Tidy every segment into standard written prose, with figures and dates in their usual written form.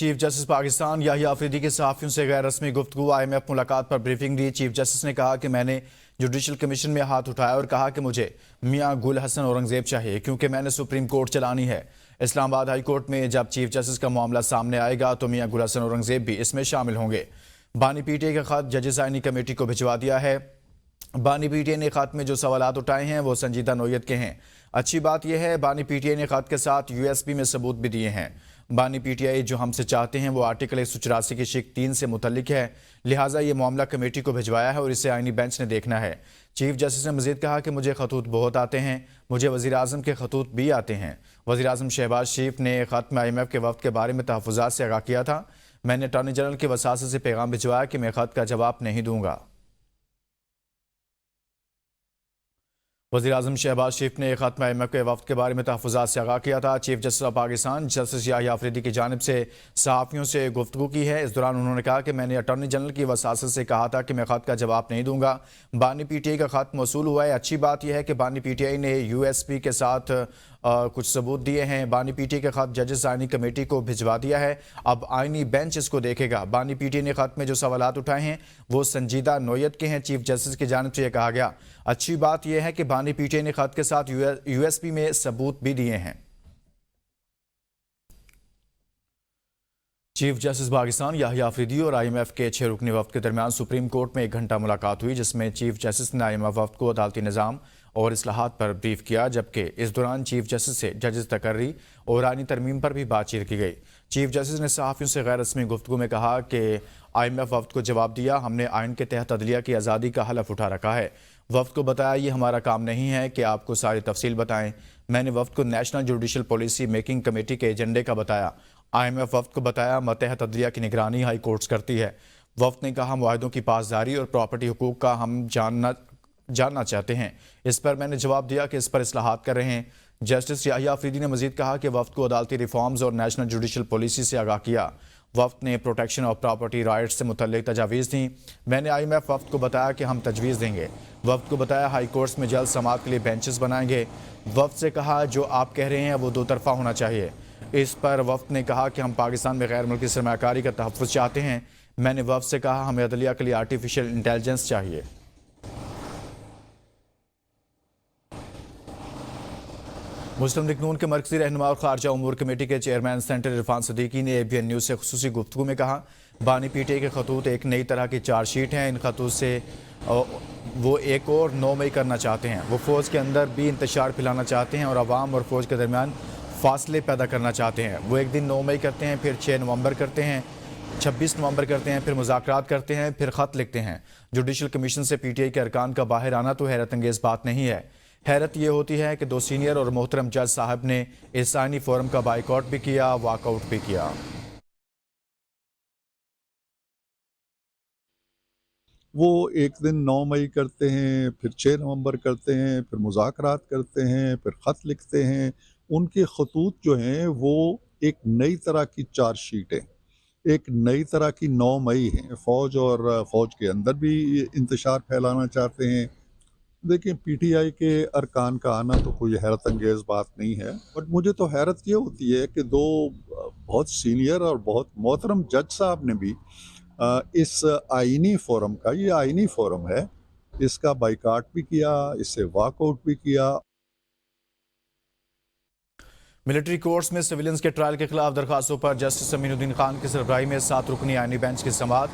Chief justice Pakistan Yahya Afridi के सहाफ़ियों से गैर रस्मी गुफ्तगू। IMF मुलाकात पर ब्रीफिंग दी। चीफ जस्टिस ने कहा कि मैंने जुडिशल कमीशन में हाथ उठाया और कहा कि मुझे मियां गुल हसन औरंगजेब चाहिए क्योंकि मैंने सुप्रीम कोर्ट चलानी है। इस्लामाबाद हाई कोर्ट में जब चीफ जस्टिस का मामला सामने आएगा तो मियां गुल हसन औरंगजेब भी इसमें शामिल होंगे। बानी PTA का खत जजेस आइनी कमेटी को भिजवा दिया है। बानी PTA ने खत में जो सवालात उठाए हैं वो संजीदा नोयत के हैं। अच्छी बात यह है बानी PTA ने खत के साथ USB में सबूत भी दिए हैं। बानी PTI जो हमसे चाहते हैं वो आर्टिकल 184 की शिक 3 से मुतल्लिक है, लिहाजा ये मामला कमेटी को भिजवाया है और इसे आइनी बेंच ने देखना है। चीफ जस्टिस ने मजीद कहा कि मुझे खतूत बहुत आते हैं, मुझे वज़ीर आज़म के खतूत भी आते हैं। वज़ीर आज़म शहबाज शरीफ ने खत में IMF के वक्त के बारे में तहफ़्फ़ुज़ात से आगाह किया था। मैंने अटॉर्नी जनरल के वसासे से पैगाम भिजवाया कि मैं खत का जवाब नहीं दूंगा। वज़ीर आज़म शहबाज शरीफ ने खत में IMF के वफ़द के बारे में तहफ़्फ़ुज़ात से आगाह किया था। Chief justice of Pakistan justice Yahya Afridi की जानिब से सहाफ़ियों से गुफ्तगू की है। इस दौरान उन्होंने कहा कि मैंने अटॉर्नी जनरल की वसासत से कहा था कि मैं खत का जवाब नहीं दूंगा। बानी PTA का खत मौसूल हुआ है। अच्छी बात यह है कि बानी PTA ने USB के साथ कुछ सबूत दिए हैं। बानी PTA के खत जजेस आइनी कमेटी को भिजवा दिया है, अब आइनी बेंच इसको देखेगा। बानी PTA ने खत में जो सवालात उठाए हैं वो संजीदा नोयत के हैं। चीफ जस्टिस की जानिब से यह कहा गया। अच्छी बात यह है कि बानी PTA ने खत के साथ USB में सबूत भी दिए हैं। चीफ जस्टिस पाकिस्तान याहिया अफरीदी और IMF के 6 रुकनी वफ्द के दरमियान सुप्रीम कोर्ट में 1 घंटा मुलाकात हुई, जिसमें चीफ जस्टिस ने IMF वफ्द को अदालती निज़ाम और इस्लाहात पर ब्रीफ किया, जबकि इस दौरान चीफ जस्टिस से जजेस तकर्री और आइनी तरमीम पर भी बातचीत की गई। चीफ जस्टिस ने सहाफ़ियों से गैर रस्मी गुफ्तगू में कहा कि IMF वफ्द को जवाब दिया, हमने आइन के तहत अदलिया की आज़ादी का हलफ उठा रखा है। वफ्द को बताया ये हमारा काम नहीं है कि आपको सारी तफसील बताएं। मैंने वफ्द को national judicial policy making committee के एजेंडे का बताया। IMF वफ्द को बताया मतहत अदलिया की निगरानी हाई कोर्ट्स करती है। वफ्द ने कहा मुआहदों की पासदारी और प्रॉपर्टी हुकूक का हम जानना चाहते हैं। इस पर मैंने जवाब दिया कि इस पर इस्लाहात कर रहे हैं। जस्टिस याहिया अफरीदी ने मजीद कहा कि वफ्द को अदालती रिफॉर्म्स और नेशनल जुडिशल पॉलिसी से आगाह किया। वफ्द ने प्रोटेक्शन ऑफ प्रॉपर्टी राइट्स से मुतल्लिक तजावीज़ दी। मैंने IMF वफ्द को बताया कि हम तजवीज़ देंगे। वफ्द को बताया हाई कोर्ट्स में जल्द समाअत के लिए बेंचेस बनाएंगे। वफ्द से कहा जो आप कह रहे हैं वो दो तरफा होना चाहिए। इस पर वफ्द ने कहा कि हम पाकिस्तान में गैर मुल्की सरमायाकारी का तहफ़्फ़ुज़ चाहते हैं। मैंने वफ्द से कहा हमें अदलिया के लिए आर्टिफिशियल इंटेलिजेंस चाहिए। मुस्लिम लीग नून के मरकज़ी रहनुमा और खारजा उमूर कमेटी के चेयरमैन सेंटर इरफान सदीकी ने ABN न्यूज़ से खुसूसी गुफ्तगू में कहा बानी PTA के खतूत एक नई तरह की चार्जशीट हैं। इन खतूत से वो एक और 9 मई करना चाहते हैं। वो फ़ौज के अंदर भी इंतशार फैलाना चाहते हैं और अवाम और फ़ौज के दरमियान फासले पैदा करना चाहते हैं। वो एक दिन 9 मई करते हैं, फिर 6 नवंबर करते हैं, 26 नवंबर करते हैं, फिर मुज़ाकरात करते हैं, फिर ख़त लिखते हैं। जुडिशल कमीशन से PTA के अरकान का बाहर आना तो हैरत अंगेज़ बात नहीं है। हैरत ये होती है कि 2 सीनियर और मोहतरम जज साहब ने इस आइनी फोरम का बाइकआउट भी किया, वॉकआउट भी किया। वो एक दिन 9 मई करते हैं, फिर 6 नवंबर करते हैं, फिर मुज़ाकरात करते हैं, फिर ख़त लिखते हैं। उनके खतूत जो हैं वो एक नई तरह की चार्जशीट है, एक नई तरह की 9 मई है। फ़ौज और फ़ौज के अंदर भी इंतशार फैलाना चाहते हैं। देखिए PTI के अरकान का आना तो कोई हैरत अंगेज़ बात नहीं है, बट मुझे तो हैरत ये होती है कि 2 बहुत सीनियर और बहुत मोहतरम जज साहब ने भी इस आइनी फोरम का, ये आइनी फोरम है, इसका बाइकाट भी किया, इससे वॉकआउट भी किया। मिलिट्री कोर्ट्स में सिविलियंस के ट्रायल के खिलाफ दरखास्तों पर जस्टिस अमीनुद्दीन खान की सरबराही में 7 रुकनी आइनी बेंच की समाअत।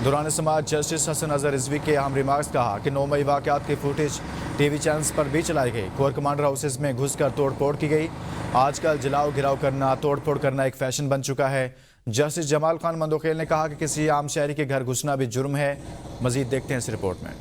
दौरान समाअत जस्टिस हसन अजहर रिजवी के अहम रिमार्क्स कहा कि 9 मई वाक़यात की फुटेज TV चैनल्स पर भी चलाई गई। कोर कमांडर हाउसेज में घुसकर तोड़ फोड़ की गई। आजकल जलाओ गिराव करना, तोड़ फोड़ करना एक फैशन बन चुका है। जस्टिस जमाल खान मंदोखेल ने कहा कि किसी आम शहरी के घर घुसना भी जुर्म है। मजीद देखते हैं इस रिपोर्ट में।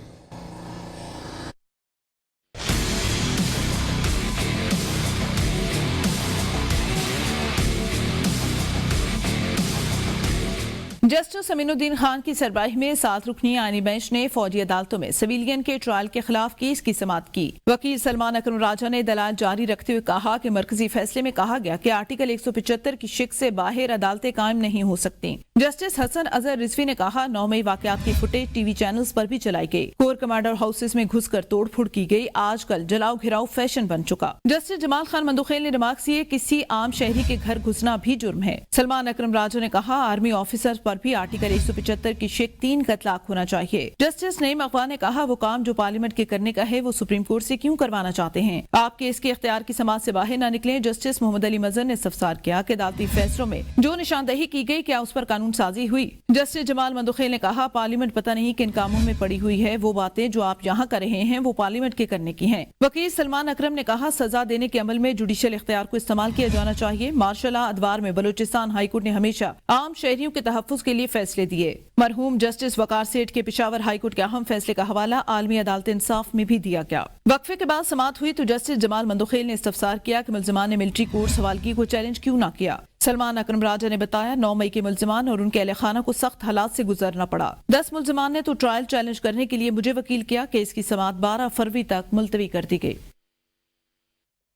जस्टिस अमीनुद्दीन खान की सरबराही में 7 रुकनी आईनी बेंच ने फौजी अदालतों में सिविलियन के ट्रायल के खिलाफ केस की समाअत की। वकील सलमान अकरम राजा ने दलाल जारी रखते हुए कहा कि मरकजी फैसले में कहा गया कि आर्टिकल 175 की शिक से बाहर अदालतें कायम नहीं हो सकती। जस्टिस हसन अजहर रिजवी ने कहा 9 मई वाकयात की फुटेज टीवी चैनल्स पर भी चलाई गई। कोर कमांडर हाउसेस में घुसकर तोड़फोड़ की गई। आजकल जलाओ घिराव फैशन बन चुका। जस्टिस जमाल खान मंदुखेल ने रिमार्क्स किए किसी आम शहरी के घर घुसना भी जुर्म है। सलमान अकरम राजा ने कहा आर्मी ऑफिसर पर भी आर्टिकल 175 की शिक 3 का इतलाक होना चाहिए। जस्टिस नईम अकबर ने कहा वो काम जो पार्लियामेंट के करने का है वो सुप्रीम कोर्ट से क्यों करवाना चाहते हैं। आप केस के इख्तियार की समाज से बाहर न निकलें। जस्टिस मोहम्मद अली मजहर ने इस्तफसार किया कि अदालती फैसलों में जो निशानदही की गई क्या उस पर कानून साजी हुई। जस्टिस जमाल मंदुखेल ने कहा पार्लियामेंट पता नहीं किन कामों में पड़ी हुई है, वो बातें जो आप यहाँ कर रहे हैं वो पार्लियामेंट के करने की हैं। वकील सलमान अकरम ने कहा सजा देने के अमल में जुडिशियल इख्तियार को इस्तेमाल किया जाना चाहिए। मार्शल अदवार में बलूचिस्तान हाईकोर्ट ने हमेशा आम शहरियों के तहफ्फुज के लिए फैसले दिए। मरहूम जस्टिस वकार सेठ के पेशावर हाईकोर्ट के अहम फैसले का हवाला आलमी अदालत इंसाफ में भी दिया गया। वक्फे के बाद समाअत हुई तो जस्टिस जमाल मंदुखेल ने इस्तफसार किया कि मुल्जिमान ने मिलिट्री कोर्ट सवालगी को चैलेंज क्यों ना किया। सलमान अकरम राजा ने बताया 9 मई के मुल्जिमान और उनके अहले खाना को सख्त हालात से गुजरना पड़ा। 10 मुल्जिमान ने तो ट्रायल चैलेंज करने के लिए मुझे वकील किया। केस की समाअत 12 फरवरी तक मुलतवी कर दी गई।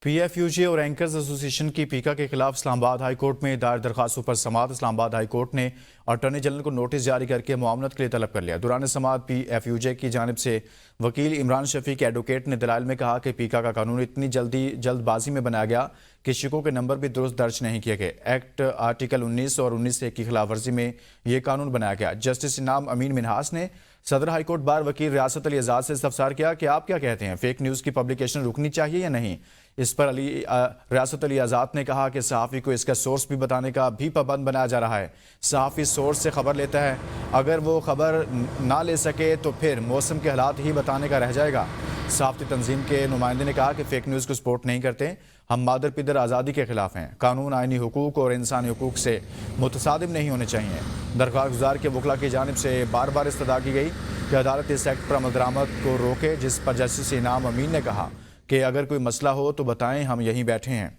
PFUJ और एंकर्स एसोसिएशन की पीका के खिलाफ इस्लामाबाद हाई कोर्ट में दायर दरखास्तों पर समाअत। इस्लामाबाद हाई कोर्ट ने अटॉर्नी जनरल को नोटिस जारी करके मुआवनत के लिए तलब कर लिया। दौरान समाअत PFUJ की जानिब से वकील इमरान शफी के एडवोकेट ने दलाइल में कहा कि पीका का कानून इतनी जल्दबाजी में बनाया गया कि शिकों के नंबर भी दुरुस्त दर्ज नहीं किए गए। एक्ट आर्टिकल 19 और 19 की खिलाफ वर्जी में ये कानून बनाया गया। जस्टिस इनाम अमीन मिनहास ने सदर हाईकोर्ट बार वकील रियासत अली आज़ाद से इस्तफसार किया कि आप क्या कहते हैं, फेक न्यूज़ की पब्लिकेशन रुकनी चाहिए या नहीं। इस पर रियासत अली आज़ाद ने कहा कि सहाफ़ी को इसका सोर्स भी बताने का भी पाबंद बनाया जा रहा है। सहाफ़ी सोर्स से खबर लेता है, अगर वो खबर ना ले सके तो फिर मौसम के हालात ही बताने का रह जाएगा। सहाफ़ती तंजीम के नुमाइंदे ने कहा कि फेक न्यूज़ को सपोर्ट नहीं करते, हम मादर पिदर आज़ादी के खिलाफ हैं। कानून आइनी हुकूक और इंसानी हुकूक से मुतसादिम नहीं होने चाहिए। दरख्वास्त गुजार के वकला की जानिब से बार बार इस्तदा की गई कि अदालत इस एक्ट पर अमल दरामद को रोके, जिस पर जस्टिस इनाम अमीन ने कहा कि अगर कोई मसला हो तो बताएं, हम यहीं बैठे हैं।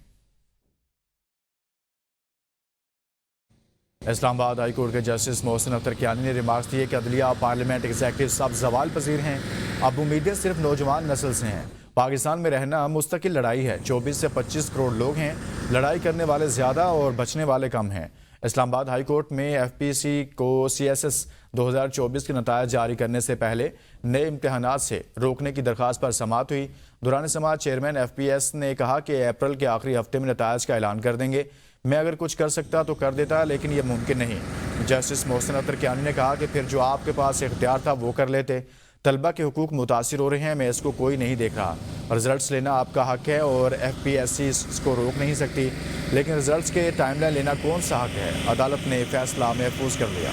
इस्लामाबाद हाई कोर्ट के जस्टिस मोहसिन अख्तर कियानी ने रिमार्क्स दिए कि अदलिया पार्लियामेंट एग्जीक्यूटिव सब जवाल पजीर हैं। अब उम्मीदें सिर्फ नौजवान नस्ल से हैं। पाकिस्तान में रहना मुस्तकिल लड़ाई है। 24 से 25 करोड़ लोग हैं। लड़ाई करने वाले ज़्यादा और बचने वाले कम हैं। इस्लामाबाद हाई कोर्ट में FPC को CSS 2024 के नतायज जारी करने से पहले नए इम्तहानात से रोकने की दरख्वास्त पर समाअत हुई। दौरान समाअत चेयरमैन FPS ने कहा कि अप्रैल के आखिरी हफ्ते में नतायज का ऐलान कर देंगे। मैं अगर कुछ कर सकता तो कर देता, लेकिन यह मुमकिन नहीं। जस्टिस मोहसिन अख्तर कियानी ने कहा कि फिर जो आपके पास इख्तियार था वो कर लेते। तलबा के हुकूक मुतासिर हो रहे हैं, मैं इसको कोई नहीं देख रहा। रिजल्ट्स लेना आपका हक है और FPSC इसको रोक नहीं सकती, लेकिन रिजल्ट्स के टाइमलाइन लेना कौन सा हक है। अदालत ने फैसला महफूज कर लिया।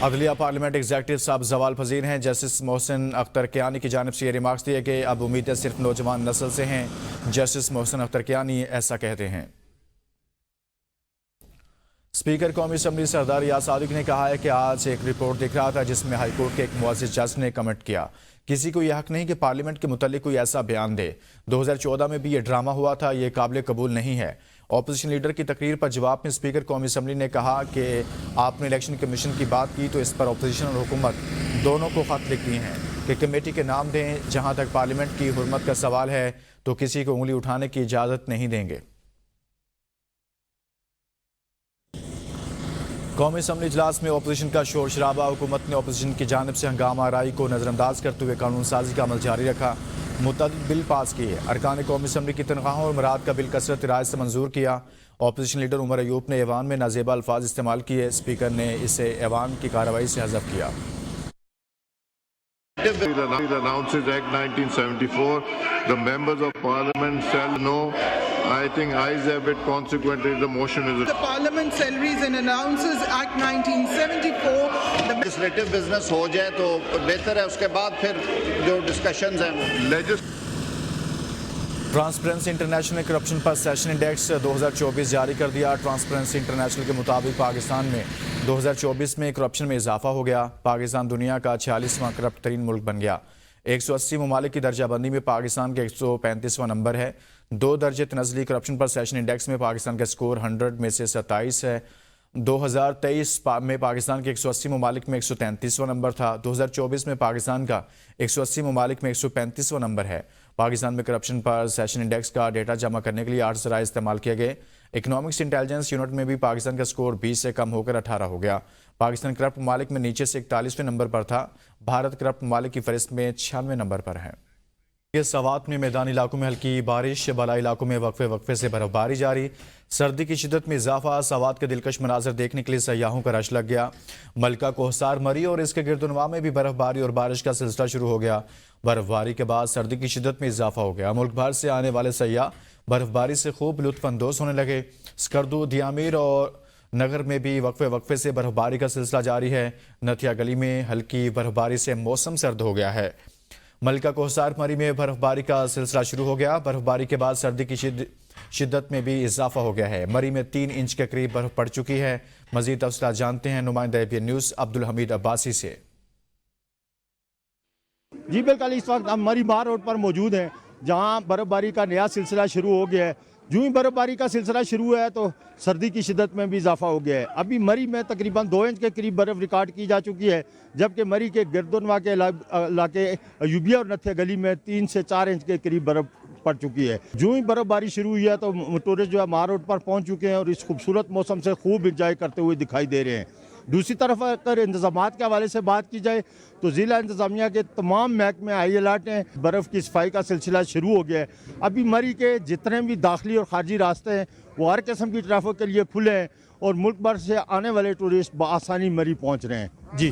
अदलिया पार्लियामेंट एग्जीक्यूटिव साहब जवाल पजीर हैं। जस्टिस मोहसिन अख्तर कियानी की जानिब से ये रिमार्क्स दिए कि अब उम्मीदें सिर्फ नौजवान नस्ल से हैं। जस्टिस मोहसिन अख्तर कियानी ऐसा कहते हैं। स्पीकर कौमी असम्बली सरदार याद सादिक ने कहा है कि आज एक रिपोर्ट दिख रहा था जिसमें हाई कोर्ट के एक मुअज़्ज़िज़ जज ने कमेंट किया, किसी को यह हक नहीं कि पार्लियामेंट के मुतालिक कोई ऐसा बयान दे। 2014 में भी ये ड्रामा हुआ था, ये काबिल कबूल नहीं है। ऑपोजिशन लीडर की तकरीर पर जवाब में स्पीकर कौमी असम्बली ने कहा कि आपने इलेक्शन कमीशन की बात की तो इस पर अपोजिशन और हुकूमत दोनों को ख़त लिख दिए हैं कि कमेटी के नाम दें। जहाँ तक पार्लियामेंट की हुर्मत का सवाल है तो किसी को उंगली उठाने की इजाज़त नहीं देंगे। कौमी असम्बली इजलास में अपोजिशन का शोर शराबा। हुकूमत ने अपोजिशन की जानिब से हंगामा आराई को नज़रअंदाज करते हुए कानून साजी का अमल जारी रखा। मुतअद्दिद बिल पास किए। अरकान कौमी असम्बली की तनख्वाहों और मराद का बिल कसरत राय से मंजूर किया। अपोजिशन लीडर उमर अयूब ने ऐवान में नाजेबा अल्फाज इस्तेमाल किए। स्पीकर ने इसे ऐवान की कार्रवाई से हज़फ किया। Announces Act 1974. The members of Parliament shall know. I think ayes have it. Consequently, the motion is. The Parliament salaries and announces Act 1974. The legislative business हो जाए तो बेहतर है, उसके बाद फिर जो discussions हैं। ट्रांसपेरेंसी इंटरनेशनल ने करप्शन पर सेशन इंडेक्स 2024 जारी कर दिया। ट्रांसपेरेंसी इंटरनेशनल के मुताबिक पाकिस्तान में 2024 में करप्शन में इजाफा हो गया। पाकिस्तान दुनिया का 46वां करप्ट तरीन मुल्क बन गया। 180 ममालिक की दर्जाबंदी में पाकिस्तान के 135वां नंबर है। 2 दर्जे तनज़ली करप्शन पर सेशन इंडेक्स में पाकिस्तान का स्कोर 100 में से 27 है। 2023 میں پاکستان کے 180 ممالک میں 133واں نمبر تھا. 2024 میں پاکستان کا 180 ممالک میں 135واں نمبر ہے. پاکستان میں کرپشن پر سیشن انڈیکس کا ڈیٹا جمع کرنے کے لیے 8 ذرائع استعمال کیے گئے. اکنامکس انٹیلیجنس یونٹ میں بھی پاکستان کا سکور 20 سے کم ہو کر 18 ہو گیا. پاکستان کرپٹ ممالک میں نیچے سے 41ویں نمبر پر تھا. بھارت کرپٹ ممالک کی فہرست میں 96ویں نمبر پر ہے. سوات میں میدانی علاقوں میں ہلکی بارش، بالائی علاقوں میں وقفے سے برف باری جاری. سردی کی شدت میں اضافہ، سوات کے دلکش مناظر دیکھنے کے لیے سیاحوں کا رش لگ گیا. ملکہ کوہسار مری اور اس کے گرد و نواح میں بھی برف باری اور بارش کا سلسلہ شروع ہو گیا. برف باری کے بعد سردی کی شدت میں اضافہ ہو گیا. ملک بھر سے آنے والے سیاح برف باری سے خوب لطف اندوز ہونے لگے. سکردو، دیامیر اور نگر میں بھی وقفے سے برف باری کا سلسلہ جاری ہے. نتھیا گلی میں ہلکی برف باری سے موسم سرد ہو گیا ہے. ملکہ کوہسار مری میں برف باری کا سلسلہ شروع ہو گیا. برف باری کے بعد سردی کی شدت میں بھی اضافہ ہو گیا ہے. مری میں 3 انچ کے قریب برف پڑ چکی ہے. مزید تفصیلات جانتے ہیں نمائندہ ABN نیوز عبدالحمید عباسی سے. جی بالکل، اس وقت ہم مری مار روڈ پر موجود ہیں جہاں برف باری کا نیا سلسلہ شروع ہو گیا ہے. جو ہی برف باری کا سلسلہ شروع ہوا ہے تو سردی کی شدت میں بھی اضافہ ہو گیا ہے. ابھی مری میں تقریباً 2 انچ کے قریب برف ریکارڈ کی جا چکی ہے، جبکہ مری کے گرد و نواح کے علاقے ایوبیہ اور نتھیا گلی میں 3 سے 4 انچ کے قریب برف پڑ چکی ہے. جو ہی برف باری شروع ہوئی ہے تو ٹورسٹ جو ہے مار روڈ پر پہنچ چکے ہیں اور اس خوبصورت موسم سے خوب انجوائے کرتے ہوئے دکھائی دے رہے ہیں. دوسری طرف اگر انتظامات کے حوالے سے بات کی جائے تو ضلع انتظامیہ کے تمام محکمے ہائی الرٹ ہیں. برف کی صفائی کا سلسلہ شروع ہو گیا ہے. ابھی مری کے جتنے بھی داخلی اور خارجی راستے ہیں وہ ہر قسم کی ٹریفک کے لیے کھلے ہیں اور ملک بھر سے آنے والے ٹورسٹ بآسانی مری پہنچ رہے ہیں. جی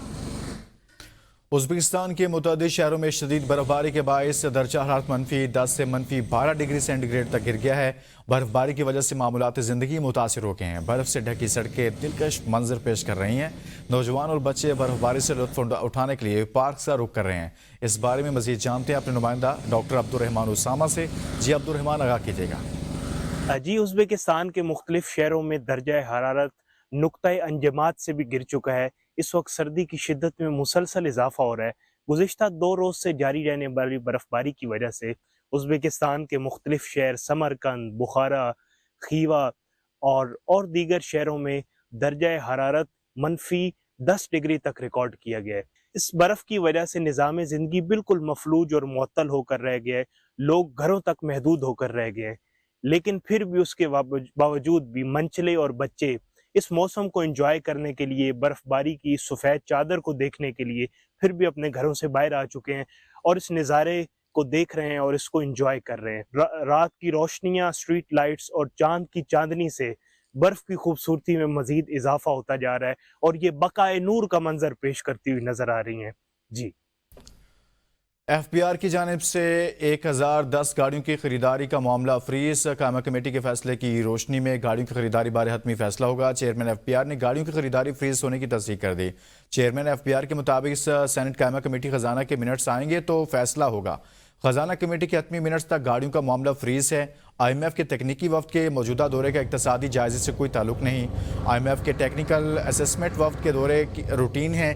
ازبکستان کے متعدد شہروں میں شدید برف باری کے باعث درجہ حرارت -10 سے -12 ڈگری سینٹی گریڈ تک گر گیا ہے. برف باری کی وجہ سے معمولات زندگی متاثر ہو گئے ہیں. برف سے ڈھکی سڑکیں دلکش منظر پیش کر رہی ہیں. نوجوان اور بچے برف باری سے لطف اٹھانے کے لیے پارک کا رخ کر رہے ہیں. اس بارے میں مزید جانتے ہیں اپنے نمائندہ ڈاکٹر عبدالرحمان اسامہ سے. جی عبدالرحمان، آگاہ کیجیے گا. جی ازبکستان کے مختلف شہروں میں درجہ حرارت نقطۂ انجماد سے بھی گر چکا ہے. اس وقت سردی کی شدت میں مسلسل اضافہ ہو رہا ہے. گزشتہ 2 روز سے جاری رہنے والی برف باری کی وجہ سے ازبکستان کے مختلف شہر سمرقند، بخارا، خیوا اور دیگر شہروں میں درجہ حرارت -10 ڈگری تک ریکارڈ کیا گیا ہے. اس برف کی وجہ سے نظام زندگی بالکل مفلوج اور معطل ہو کر رہ گیا ہے. لوگ گھروں تک محدود ہو کر رہ گئے ہیں. لیکن پھر بھی اس کے باوجود بھی منچلے اور بچے اس موسم کو انجوائے کرنے کے لیے، برف باری کی سفید چادر کو دیکھنے کے لیے پھر بھی اپنے گھروں سے باہر آ چکے ہیں اور اس نظارے کو دیکھ رہے ہیں اور اس کو انجوائے کر رہے ہیں. رات کی روشنیاں، اسٹریٹ لائٹس اور چاند کی چاندنی سے برف کی خوبصورتی میں مزید اضافہ ہوتا جا رہا ہے اور یہ بقائے نور کا منظر پیش کرتی ہوئی نظر آ رہی ہیں. جی FBR کی جانب سے 1010 گاڑیوں کی خریداری کا معاملہ فریز. قائمہ کمیٹی کے فیصلے کی روشنی میں گاڑیوں کی خریداری بارے حتمی فیصلہ ہوگا. چیئرمین FBR نے گاڑیوں کی خریداری فریز ہونے کی تصدیق کر دی. چیئرمین FBR کے مطابق سینٹ قائمہ کمیٹی خزانہ کے منٹس آئیں گے تو فیصلہ ہوگا. خزانہ کمیٹی کے حتمی منٹس تک گاڑیوں کا معاملہ فریز ہے. IMF کے تکنیکی وفد کے موجودہ دورے کا اقتصادی جائزے سے کوئی تعلق نہیں. IMF کے ٹیکنیکل اسسمنٹ وفد کے دورے کی روٹین ہے.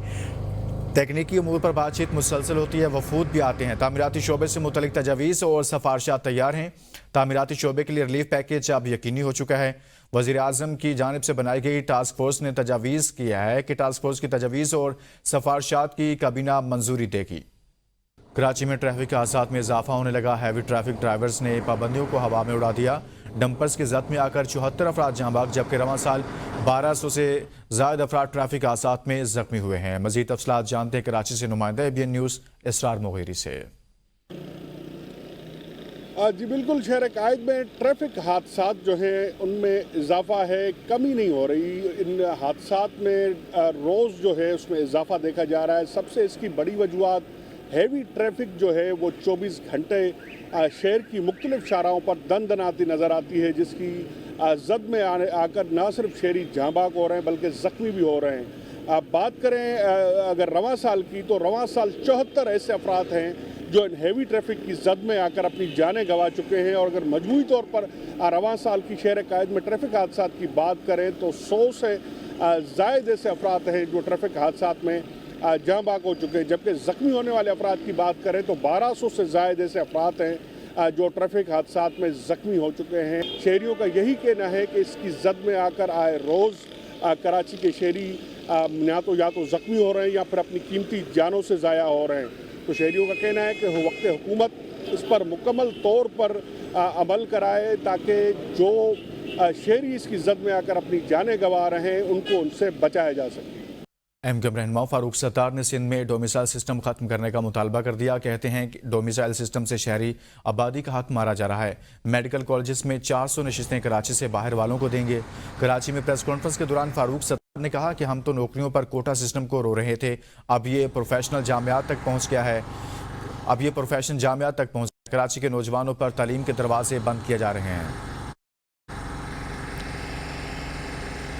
تکنیکی امور پر بات چیت مسلسل ہوتی ہے. وفود بھی آتے ہیں. تعمیراتی شعبے سے متعلق تجاویز اور سفارشات تیار ہیں. تعمیراتی شعبے کے لیے ریلیف پیکیج اب یقینی ہو چکا ہے. وزیر اعظم کی جانب سے بنائی گئی ٹاسک فورس نے تجاویز کیا ہے کہ ٹاسک فورس کی تجاویز اور سفارشات کی کابینہ منظوری دے گی. کراچی میں ٹریفک کے حادثات میں اضافہ ہونے لگا. ہیوی ٹریفک ڈرائیورز نے پابندیوں کو ہوا میں اڑا دیا. ڈمپرز کی زد میں آ کر 74 افراد جاں بحق، جبکہ رواں سال 1200 سے زائد افراد ٹریفک حادثات میں زخمی ہوئے ہیں. مزید تفصیلات جانتے ہیں کراچی سے نمائندہ ABN نیوز اسرار مغیری سے. جی بالکل، شہر قائد میں ٹریفک حادثات جو ہیں ان میں اضافہ ہے، کمی نہیں ہو رہی. ان حادثات میں روز جو ہے اس میں اضافہ دیکھا جا رہا ہے. سب سے اس کی بڑی وجوہات ہیوی ٹریفک جو ہے وہ 24 گھنٹے شہر کی مختلف شاہراہوں پر دن دن آتی نظر آتی ہے، جس کی زد میں آ کر نہ صرف شہری جاں بحق ہو رہے ہیں بلکہ زخمی بھی ہو رہے ہیں. بات کریں اگر رواں سال کی تو رواں سال 74 ایسے افراد ہیں جو ان ہیوی ٹریفک کی زد میں آ کر اپنی جانیں گنوا چکے ہیں. اور اگر مجموعی طور پر رواں سال کی شہر قائد میں ٹریفک حادثات کی بات کریں تو 100 سے زائد ایسے افراد ہیں جو ٹریفک حادثات میں جاں بحق ہو چکے ہیں. جبکہ زخمی ہونے والے افراد کی بات کریں تو 1200 سے زائد ایسے افراد ہیں جو ٹریفک حادثات میں زخمی ہو چکے ہیں. شہریوں کا یہی کہنا ہے کہ اس کی زد میں آ کر آئے روز कराची के शहरी या तो ज़ख्मी हो रहे हैं या फिर अपनी कीमती जानों से ज़ाया हो रहे हैं। तो शहरियों का कहना है कि वक्त हुकूमत इस पर मुकम्मल तौर पर अमल कराए ताकि जो शहरी इसकी जद में आकर अपनी जानें गंवा रहे हैं उनको उनसे बचाया जा सके। एमक्यूएम रहनुमा फारूक सत्तार ने सिंध में डोमिसाइल सिस्टम खत्म करने का मुतालबा कर दिया। कहते हैं कि डोमिसाइल सिस्टम से शहरी आबादी का हक मारा जा रहा है। मेडिकल कॉलेजेस में 400 नशिस्तें कराची से बाहर वालों को देंगे। कराची में प्रेस कॉन्फ्रेंस के दौरान फारूक सत्तार ने कहा कि हम तो नौकरियों पर कोटा सिस्टम को रो रहे थे, अब ये प्रोफेशनल जामियात तक पहुँच गया है। कराची के नौजवानों पर तालीम के दरवाजे बंद किए जा रहे हैं।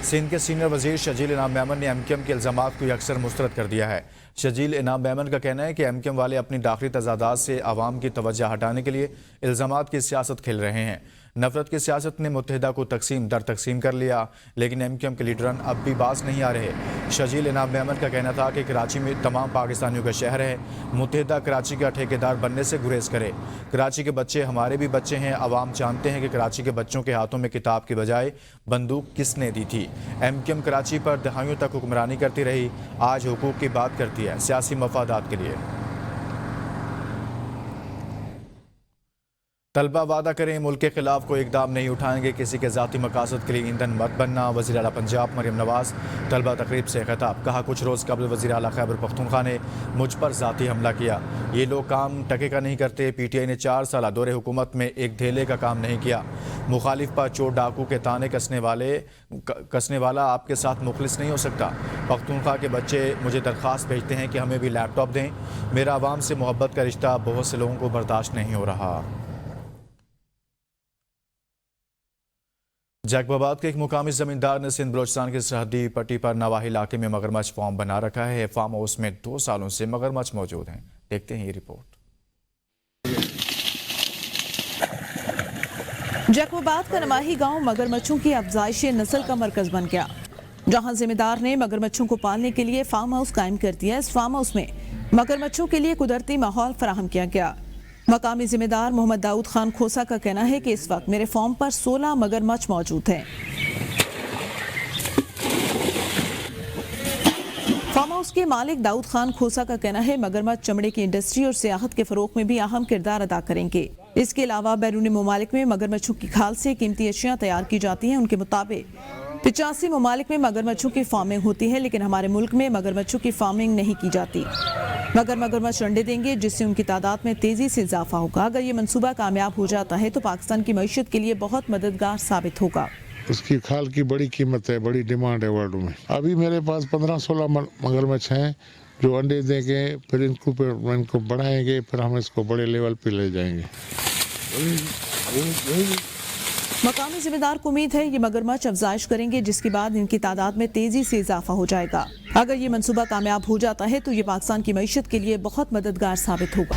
सिंध के सीनियर वजीर शजील इनाम मेमन ने एमक्यूएम के इल्ज़ामात को अक्सर मुस्तरद कर दिया है। शजील इनाम मेमन का कहना है कि एमक्यूएम वाले अपनी दाखिली तजादात से आवाम की तवज्जो हटाने के लिए इल्ज़ामात की सियासत खेल रहे हैं। नफरत की सियासत ने मुत्तहिदा को तकसीम दर तकसीम कर लिया, लेकिन एमक्यूएम के लीडरान अब भी बाज नहीं आ रहे। शजील इनाम मेमन का कहना था कि कराची में तमाम पाकिस्तानियों का शहर है, मुत्तहिदा कराची का ठेकेदार बनने से गुरेज करे। कराची के बच्चे हमारे भी बच्चे हैं। अवाम जानते हैं कि कराची के बच्चों के हाथों में किताब की बजाय बंदूक किसने दी थी। एमक्यूएम कराची पर दहाइयों तक हुक्मरानी करती रही, आज हुकूक की बात करती है सियासी मफादात के लिए। तलबा वादा करें मुल्क के खिलाफ कोई इकदाम नहीं उठाएंगे, किसी के ज़ाती मकासद के लिए ईंधन मत बनना। वज़ीर आला पंजाब मरियम नवाज़ तलबा तकरीब से खिताब। कहा कुछ रोज़ कबल वज़ीर आला खैबर पख्तूनख्वा ने मुझ पर ज़ाती हमला किया। ये लोग काम टके का नहीं करते। पीटीआई ने 4 साल दौरे हुकूमत में एक धेले का काम नहीं किया। मुखालिफ पर चोर डाकू के ताने कसने वाला आपके साथ मुखलिस नहीं हो सकता। पख्तूनख्वा के बच्चे मुझे दरख्वास्त भेजते हैं कि हमें भी लैपटॉप दें। मेरा आवाम से मोहब्बत का रिश्ता बहुत से लोगों को बर्दाश्त नहीं हो रहा। जैकबाबाद के एक मुकामी ज़मींदार ने सिंध बलोचिस्तान की सरहदी पट्टी पर नवाही इलाके में मगरमच्छ फार्म बना रखा है। फार्म हाउस में 2 सालों से मगरमच्छ मौजूद हैं। देखते हैं ये रिपोर्ट। जैकबाबाद का नवाही गांव मगरमच्छों की अफजाइशी नस्ल का मरकज बन गया, जहां जिम्मेदार ने मगरमच्छों को पालने के लिए फार्म हाउस कायम कर दिया। इस फार्म हाउस में मगरमच्छों के लिए कुदरती माहौल फराहम किया गया। मकामी जिम्मेदार मोहम्मद दाऊद खान खोसा का कहना है कि इस वक्त मेरे फार्म पर 16 मगरमच्छ मौजूद हैं। फार्म हाउस के मालिक दाऊद खान खोसा का कहना है मगरमच्छ चमड़े की इंडस्ट्री और सियाहत के फरोग में भी अहम किरदार अदा करेंगे। इसके अलावा बैरूनी ममालिक में मगरमच्छों की खाल से कीमती अशियाँ तैयार की जाती हैं। उनके मुताबिक 85 ममालिक में मगरमच्छों की फार्मिंग होती है, लेकिन हमारे मुल्क में मगरमच्छों की फार्मिंग नहीं की जाती। मगर मगरमच्छ अंडे देंगे जिससे उनकी तादाद में तेजी से इजाफा होगा। अगर ये मंसूबा कामयाब हो जाता है तो पाकिस्तान की मईशत के लिए बहुत मददगार साबित होगा। उसकी खाल की बड़ी कीमत है, बड़ी डिमांड है वर्ल्ड में। अभी मेरे पास 15-16 मगरमच्छ हैं जो अंडे देंगे, फिर इनको बढ़ाएंगे, फिर हम इसको बड़े लेवल पे ले जाएंगे। मकामी जिम्मेदार को उम्मीद है ये मगरमच्छ अफजाइश करेंगे, जिसके बाद इनकी तादाद में तेजी से इजाफा हो जाएगा। अगर ये मंसूबा कामयाब हो जाता है तो ये पाकिस्तान की मईशत के लिए बहुत मददगार साबित होगा।